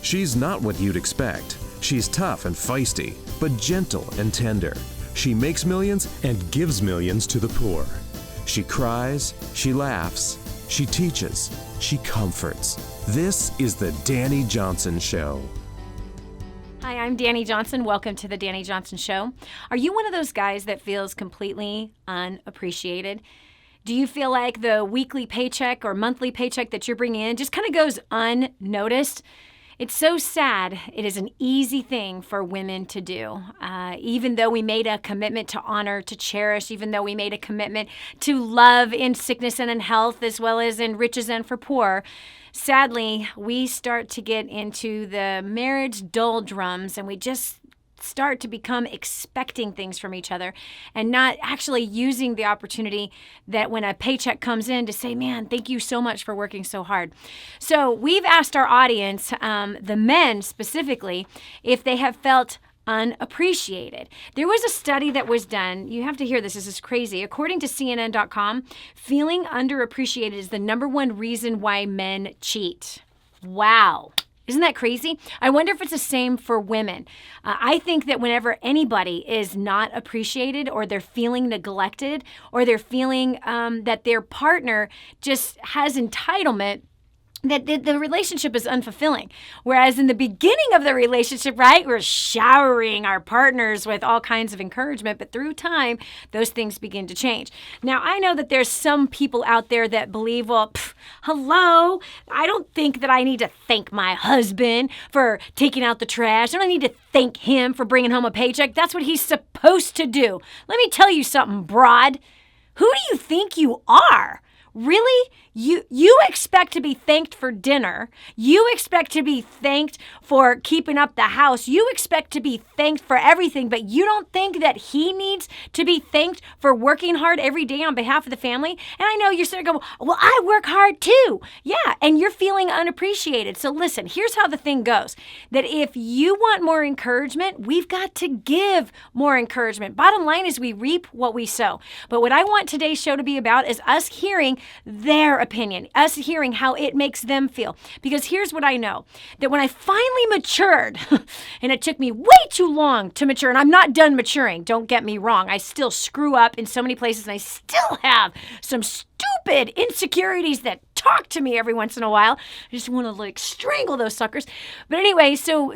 She's not what you'd expect. She's tough and feisty, but gentle and tender. She makes millions and gives millions to the poor. She cries, she laughs, she teaches, she comforts. This is the Dani Johnson Show. Hi, I'm Dani Johnson. Welcome to the Dani Johnson Show. Are you one of those guys that feels completely unappreciated? Do you feel like the weekly paycheck or monthly paycheck that you're bringing in just kind of goes unnoticed? It's so sad. It is an easy thing for women to do. Even though we made a commitment to honor, to cherish, even though we made a commitment to love in sickness and in health, as well as in riches and for poor, sadly, we start to get into the marriage doldrums and we just start to become expecting things from each other and not actually using the opportunity that when a paycheck comes in to say, man, thank you so much for working so hard. So we've asked our audience, the men specifically, if they have felt unappreciated. There was a study that was done. You have to hear this. This is crazy. According to CNN.com, feeling underappreciated is the number one reason why men cheat. Wow. Isn't that crazy? I wonder if it's the same for women. I think that whenever anybody is not appreciated or they're feeling neglected or they're feeling that their partner just has entitlement, that the relationship is unfulfilling. Whereas in the beginning of the relationship, right, we're showering our partners with all kinds of encouragement, but through time, those things begin to change. Now, I know that there's some people out there that believe, well, hello, I don't think that I need to thank my husband for taking out the trash. I don't need to thank him for bringing home a paycheck. That's what he's supposed to do. Let me tell you something, broad. Who do you think you are? Really? You expect to be thanked for dinner. You expect to be thanked for keeping up the house. You expect to be thanked for everything, but you don't think that he needs to be thanked for working hard every day on behalf of the family? And I know you're sitting there going, well, I work hard too. Yeah, and you're feeling unappreciated. So listen, here's how the thing goes. That if you want more encouragement, we've got to give more encouragement. Bottom line is we reap what we sow. But what I want today's show to be about is us hearing their opinion, us hearing how it makes them feel. Because here's what I know, that when I finally matured, and it took me way too long to mature, and I'm not done maturing, don't get me wrong, I still screw up in so many places, and I still have some stupid insecurities that talk to me every once in a while. I just want to strangle those suckers. But anyway, so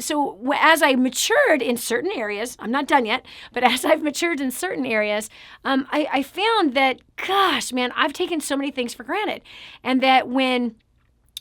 as I matured in certain areas, I'm not done yet, but as I've matured in certain areas, I found that, gosh, man, I've taken so many things for granted. And that when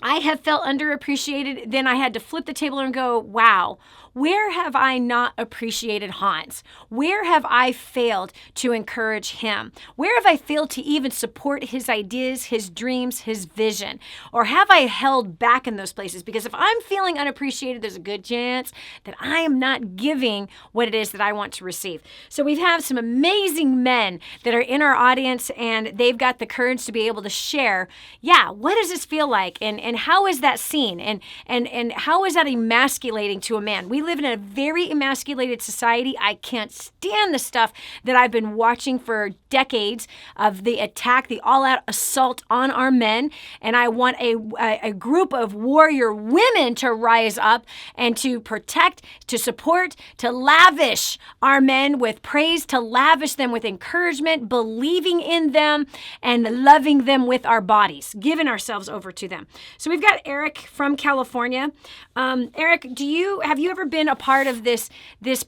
I have felt underappreciated, then I had to flip the table and go, wow, where have I not appreciated Hans? Where have I failed to encourage him? Where have I failed to even support his ideas, his dreams, his vision? Or have I held back in those places? Because if I'm feeling unappreciated, there's a good chance that I am not giving what it is that I want to receive. So we have some amazing men that are in our audience, and they've got the courage to be able to share, yeah, what does this feel like? And how is that seen? And how is that emasculating to a man? We live in a very emasculated society. I can't stand the stuff that I've been watching for decades of the attack, the all-out assault on our men. And I want a group of warrior women to rise up and to protect, to support, to lavish our men with praise, to lavish them with encouragement, believing in them, and loving them with our bodies, giving ourselves over to them. So we've got Eric from California. Eric, have you ever been a part of this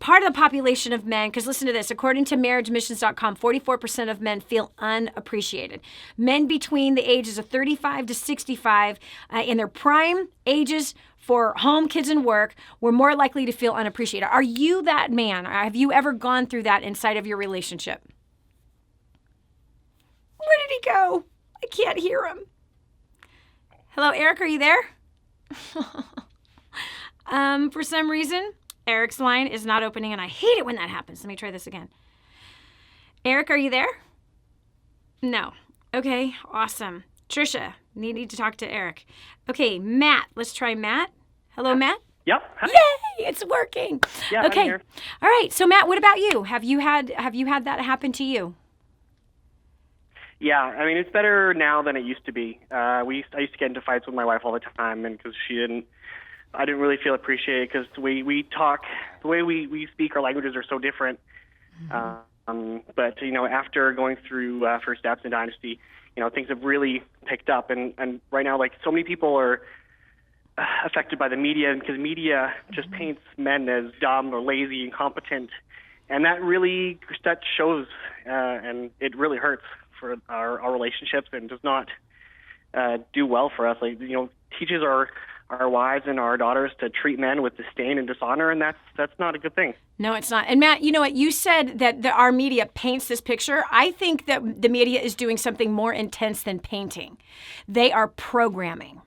part of the population of men? Because listen to this. According to marriagemissions.com, 44% of men feel unappreciated. Men between the ages of 35 to 65 in their prime ages for home, kids, and work were more likely to feel unappreciated. Are you that man? Have you ever gone through that inside of your relationship? Where did he go? I can't hear him. Hello, Eric, are you there? For some reason, Eric's line is not opening, and I hate it when that happens. Let me try this again. Eric, are you there? No. Okay, awesome. Trisha, need to talk to Eric. Okay, Matt. Let's try Matt. Hello, Matt? Yep. Hi. Yay, it's working. Yeah, okay. I'm here. All right. So, Matt, what about you? Have you had that happen to you? Yeah, I mean, it's better now than it used to be. I used to get into fights with my wife all the time, and because she didn't I didn't really feel appreciated because the way we talk, the way we speak, our languages are so different. But after going through First Steps in Dynasty, things have really picked up, and right now, like, so many people are affected by the media, because media just paints men as dumb or lazy, incompetent, and that shows, and it really hurts for our relationships, and does not do well for us. Like, teaches our wives and our daughters to treat men with disdain and dishonor, and that's not a good thing. No, it's not. And Matt, you know what? You said that our media paints this picture. I think that the media is doing something more intense than painting. They are programming.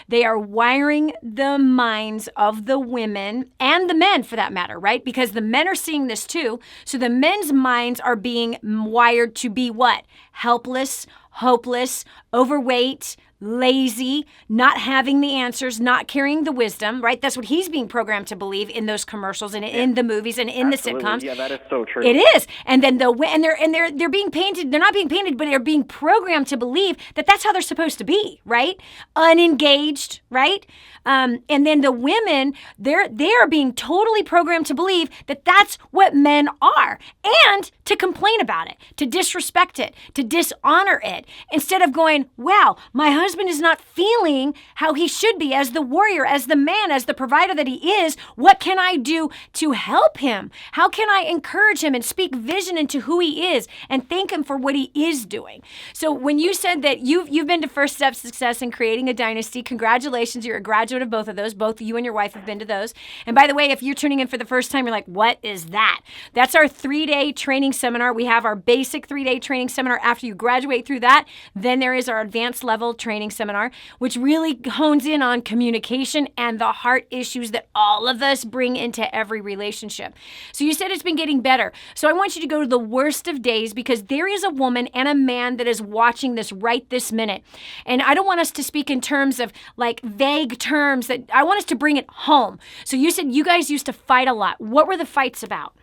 They are wiring the minds of the women and the men, for that matter, right? Because the men are seeing this too. So the men's minds are being wired to be what? Helpless, hopeless, overweight, lazy, not having the answers, not carrying the wisdom, right? That's what he's being programmed to believe in those commercials and in the movies and in Absolutely. the sitcoms. Yeah, that is so true. It is. And then they're being painted. They're not being painted, but they're being programmed to believe that that's how they're supposed to be, right? Unengaged, right? And then the women, they are being totally programmed to believe that that's what men are, and to complain about it, to disrespect it, to dishonor it, instead of going, wow, my husband is not feeling how he should be as the warrior, as the man, as the provider that he is. What can I do to help him? How can I encourage him and speak vision into who he is and thank him for what he is doing? So when you said that you've been to First Step Success in creating a dynasty, congratulations, you're a graduate of both of those. Both you and your wife have been to those. And by the way, if you're tuning in for the first time, you're like, what is that? That's our 3-day training seminar. We have our basic 3-day training seminar. After you graduate through that, then there is our advanced level training seminar, which really hones in on communication and the heart issues that all of us bring into every relationship. So you said it's been getting better. So I want you to go to the worst of days, because there is a woman and a man that is watching this right this minute. And I don't want us to speak in terms of like vague terms. That I want us to bring it home. So you said you guys used to fight a lot. What were the fights about?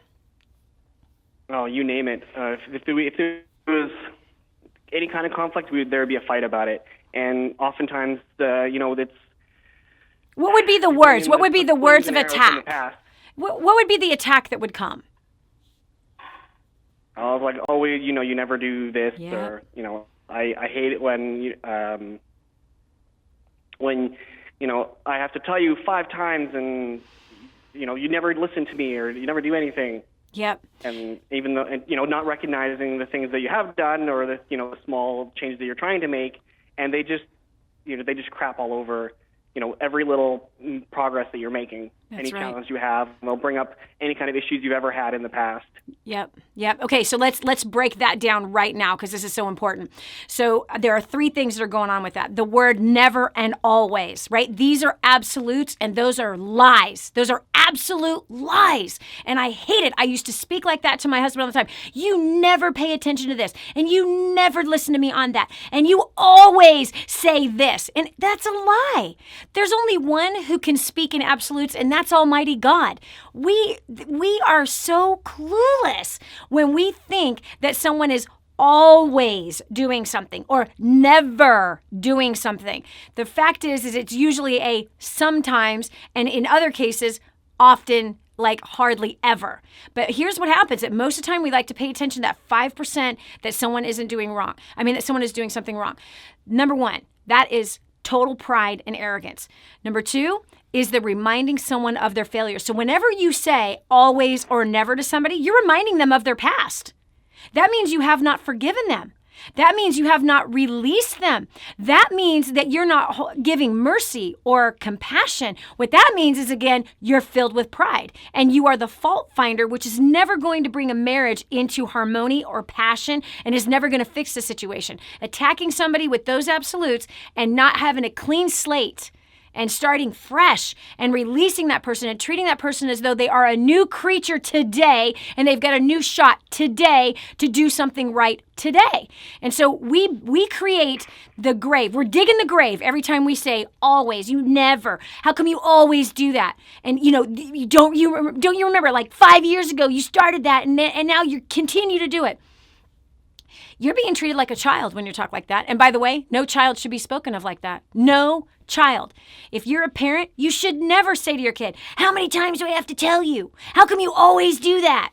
Oh, you name it. If there was any kind of conflict, there would be a fight about it. And oftentimes, it's... What would be the words? What would be the words of attack? What would be the attack that would come? I was like, oh, you never do this, Yeah. or, I hate it when I have to tell you 5 times and, you never listen to me, or you never do anything. Yep. And even though, not recognizing the things that you have done, or the, small changes that you're trying to make, and they just crap all over, every little progress that you're making. That's any right. challenge you have, they'll bring up any kind of issues you've ever had in the past. Yep. Okay, so let's break that down right now, because this is so important. So there are 3 things that are going on with that. The word never and always, right? These are absolutes, and those are lies. Those are absolute lies. And I hate it. I used to speak like that to my husband all the time. You never pay attention to this, and you never listen to me on that, and you always say this. And that's a lie. There's only one who can speak in absolutes, and that's Almighty God. We are so clueless when we think that someone is always doing something or never doing something. The fact is it's usually a sometimes, and in other cases, often, like hardly ever. But here's what happens. That most of the time we like to pay attention to that 5% that someone isn't doing wrong. That someone is doing something wrong. Number 1, that is total pride and arrogance. Number 2 is the reminding someone of their failures. So whenever you say always or never to somebody, you're reminding them of their past. That means you have not forgiven them. That means you have not released them. That means that you're not giving mercy or compassion. What that means is, again, you're filled with pride, and you are the fault finder, which is never going to bring a marriage into harmony or passion, and is never going to fix the situation. Attacking somebody with those absolutes and not having a clean slate and starting fresh and releasing that person and treating that person as though they are a new creature today and they've got a new shot today to do something right today. And so we create the grave. We're digging the grave every time we say always, you never. How come you always do that? And don't you remember like 5 years ago you started that and now you continue to do it. You're being treated like a child when you talk like that. And by the way, no child should be spoken of like that. No child. If you're a parent, you should never say to your kid, how many times do I have to tell you? How come you always do that?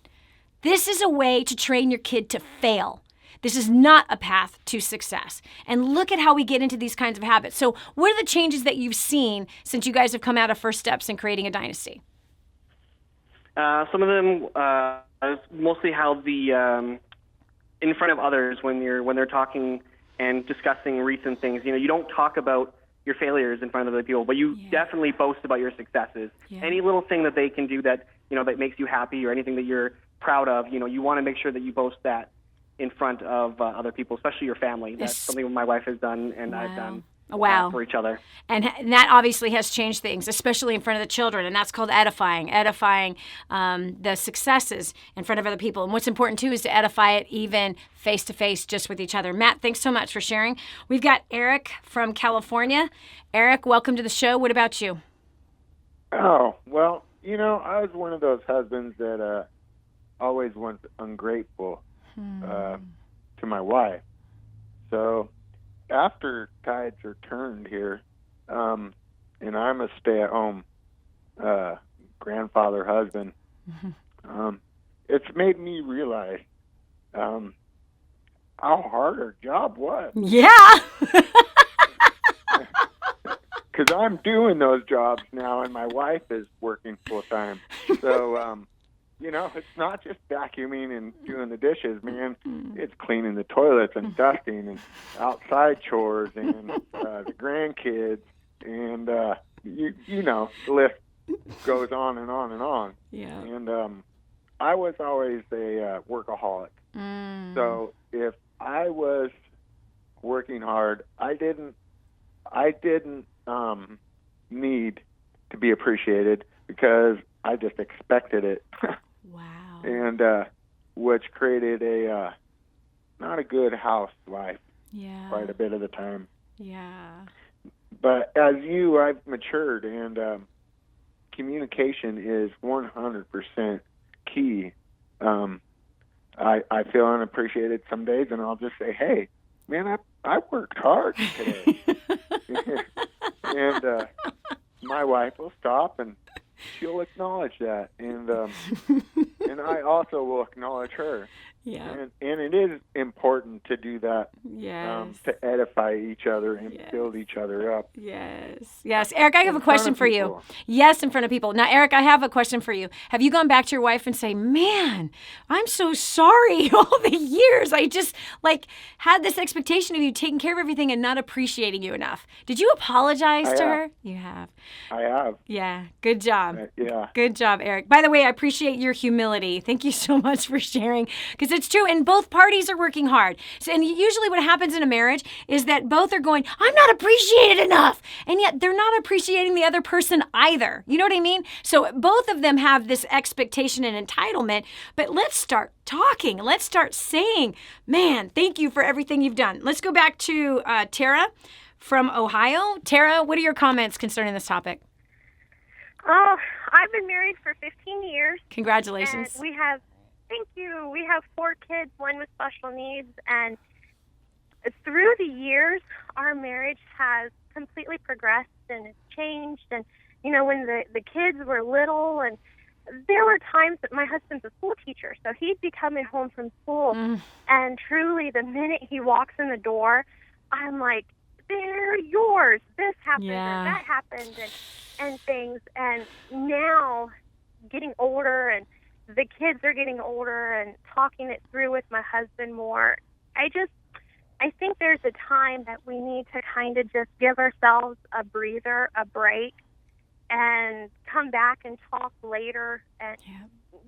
This is a way to train your kid to fail. This is not a path to success. And look at how we get into these kinds of habits. So what are the changes that you've seen since you guys have come out of First Steps in creating a dynasty? Some of them is mostly how the in front of others when they're talking and discussing recent things. You don't talk about your failures in front of other people, but you definitely boast about your successes. Yeah. Any little thing that they can do that that makes you happy, or anything that you're proud of, you want to make sure that you boast that in front of other people, especially your family. That's something my wife has done and I've done for each other. And that obviously has changed things, especially in front of the children, and that's called edifying the successes in front of other people. And what's important, too, is to edify it even face-to-face, just with each other. Matt, thanks so much for sharing. We've got Eric from California. Eric, welcome to the show. What about you? Oh, well, I was one of those husbands that always was ungrateful to my wife. So after tides are turned here, and I'm a stay-at-home grandfather husband, it's made me realize how hard our job was. Yeah. Because I'm doing those jobs now, and my wife is working full-time. So, it's not just vacuuming and doing the dishes, man. It's cleaning the toilets and dusting and outside chores and the grandkids. And, the list goes on and on and on. Yeah. And I was always a workaholic. So if I was working hard, I didn't need to be appreciated because I just expected it. Wow. And which created a not a good house life quite a bit of the time. Yeah. But as I've matured, and communication is 100% key. I feel unappreciated some days, and I'll just say, hey, man, I worked hard today. And my wife will stop and she'll acknowledge that, and I also will acknowledge her. Yeah. And it is important to do that. Yes. To edify each other and build each other up. Yes. Eric, I have a question for you. Yes, in front of people. Now, Eric, I have a question for you. Have you gone back to your wife and say, man, I'm so sorry all the years. I just had this expectation of you taking care of everything and not appreciating you enough. Did you apologize to her? You have. I have. Yeah. Good job. Yeah. Good job, Eric. By the way, I appreciate your humility. Thank you so much for sharing, because it's true, and both parties are working hard. So, and usually what happens in a marriage is that both are going, I'm not appreciated enough, and yet they're not appreciating the other person either. You know what I mean? So both of them have this expectation and entitlement, but let's start talking. Let's start saying, man, thank you for everything you've done. Let's go back to Tara from Ohio. Tara, what are your comments concerning this topic? Oh, I've been married for 15 years. Congratulations. And thank you. We have 4 kids, one with special needs, and through the years, our marriage has completely progressed and it's changed. And, when the kids were little, and there were times that my husband's a school teacher, so he'd be coming home from school, and truly the minute he walks in the door, I'm like, they're yours. This happened or that happened, and things. And now, getting older, and the kids are getting older, and talking it through with my husband more, I think there's a time that we need to kind of just give ourselves a breather, a break, and come back and talk later. And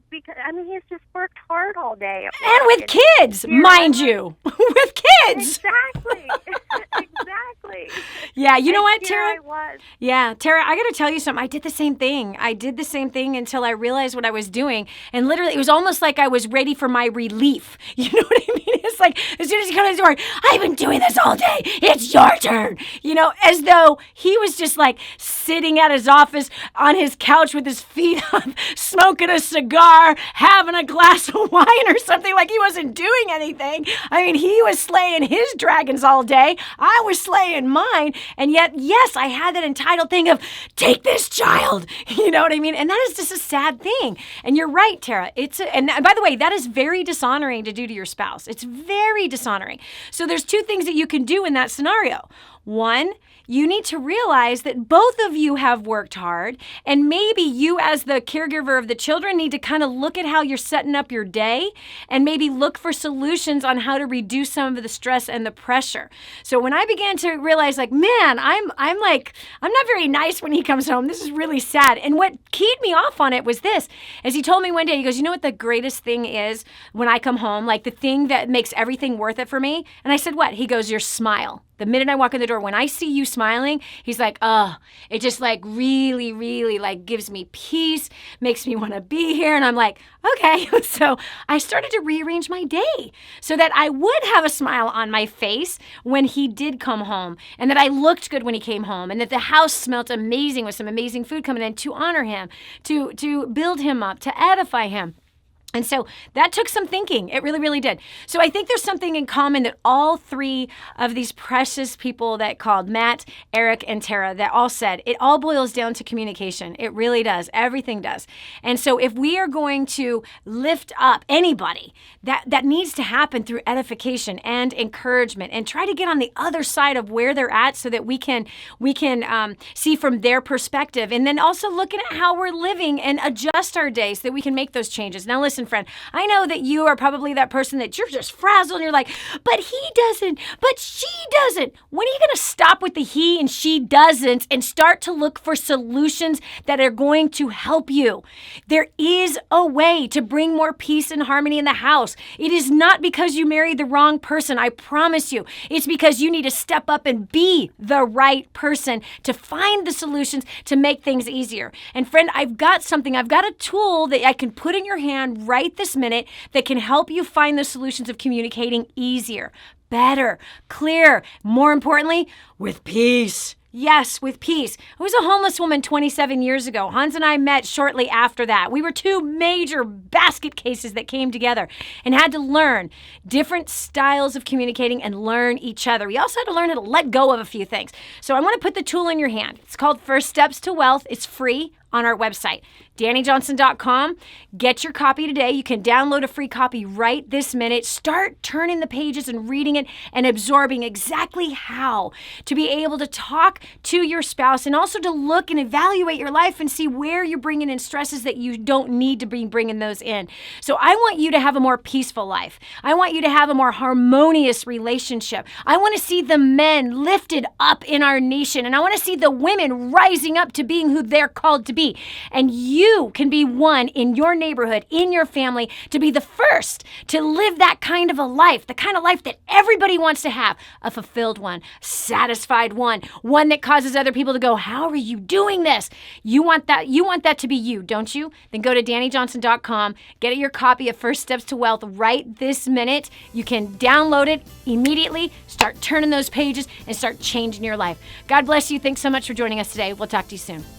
because he's just worked hard all day. And with kids, mind you. With kids. Exactly. Exactly. Yeah, you know And what, here Tara? I was. Yeah, Tara, I got to tell you something. I did the same thing. I did the same thing until I realized what I was doing. And literally, it was almost like I was ready for my relief. You know what I mean? It's like, as soon as you come to the door, I've been doing this all day. It's your turn. You know, as though he was just like sitting at his office on his couch with his feet up, smoking a cigar, having a glass of wine or something, like he wasn't doing anything. I mean, he was slaying his dragons all day. I was slaying mine. And yet, yes, I had that entitled thing of, take this child. You know what I mean? And that is just a sad thing. And you're right, Tara. And by the way, that is very dishonoring to do to your spouse. It's very dishonoring. So there's two things that you can do in that scenario. One, you need to realize that both of you have worked hard, and maybe you as the caregiver of the children need to kind of look at how you're setting up your day and maybe look for solutions on how to reduce some of the stress and the pressure. So when I began to realize, like, man, I'm not very nice when he comes home. This is really sad. And what keyed me off on it was this, as he told me one day, he goes, you know what the greatest thing is when I come home, like the thing that makes everything worth it for me? And I said, what? He goes, your smile. The minute I walk in the door, when I see you smiling, he's like, oh, it just like really, really like gives me peace, makes me want to be here. And I'm like, okay. So I started to rearrange my day so that I would have a smile on my face when he did come home, and that I looked good when he came home, and that the house smelled amazing with some amazing food coming in to honor him, to build him up, to edify him. And so that took some thinking. It really, really did. So I think there's something in common that all three of these precious people that called Matt, Eric, and Tara, that all said, it all boils down to communication. It really does. Everything does. And so if we are going to lift up anybody, that needs to happen through edification and encouragement, and try to get on the other side of where they're at so that we can see from their perspective, and then also looking at how we're living and adjust our day so that we can make those changes. Now listen, friend, I know that you are probably that person that you're just frazzled and you're like, but he doesn't, but she doesn't. When are you going to stop with the he and she doesn't and start to look for solutions that are going to help you? There is a way to bring more peace and harmony in the house. It is not because you married the wrong person, I promise you. It's because you need to step up and be the right person to find the solutions to make things easier. And friend, I've got a tool that I can put in your hand right this minute that can help you find the solutions of communicating easier, better, clearer, more importantly, with peace. Yes, with peace. I was a homeless woman 27 years ago. Hans and I met shortly after that. We were two major basket cases that came together and had to learn different styles of communicating and learn each other. We also had to learn how to let go of a few things. So I want to put the tool in your hand. It's called First Steps to Wealth. It's free on our website, DaniJohnson.com. Get your copy today. You can download a free copy right this minute. Start turning the pages and reading it and absorbing exactly how to be able to talk to your spouse, and also to look and evaluate your life and see where you're bringing in stresses that you don't need to be bringing those in. So I want you to have a more peaceful life. I want you to have a more harmonious relationship. I want to see the men lifted up in our nation, and I want to see the women rising up to being who they're called to be. And you can be one in your neighborhood, in your family, to be the first to live that kind of a life, the kind of life that everybody wants to have, a fulfilled one, satisfied one that causes other people to go, how are you doing this? You want that to be you, don't you? Then go to DaniJohnson.com, get your copy of First Steps to Wealth right this minute. You can download it immediately, start turning those pages, and start changing your life. God bless you. Thanks so much for joining us today. We'll talk to you soon.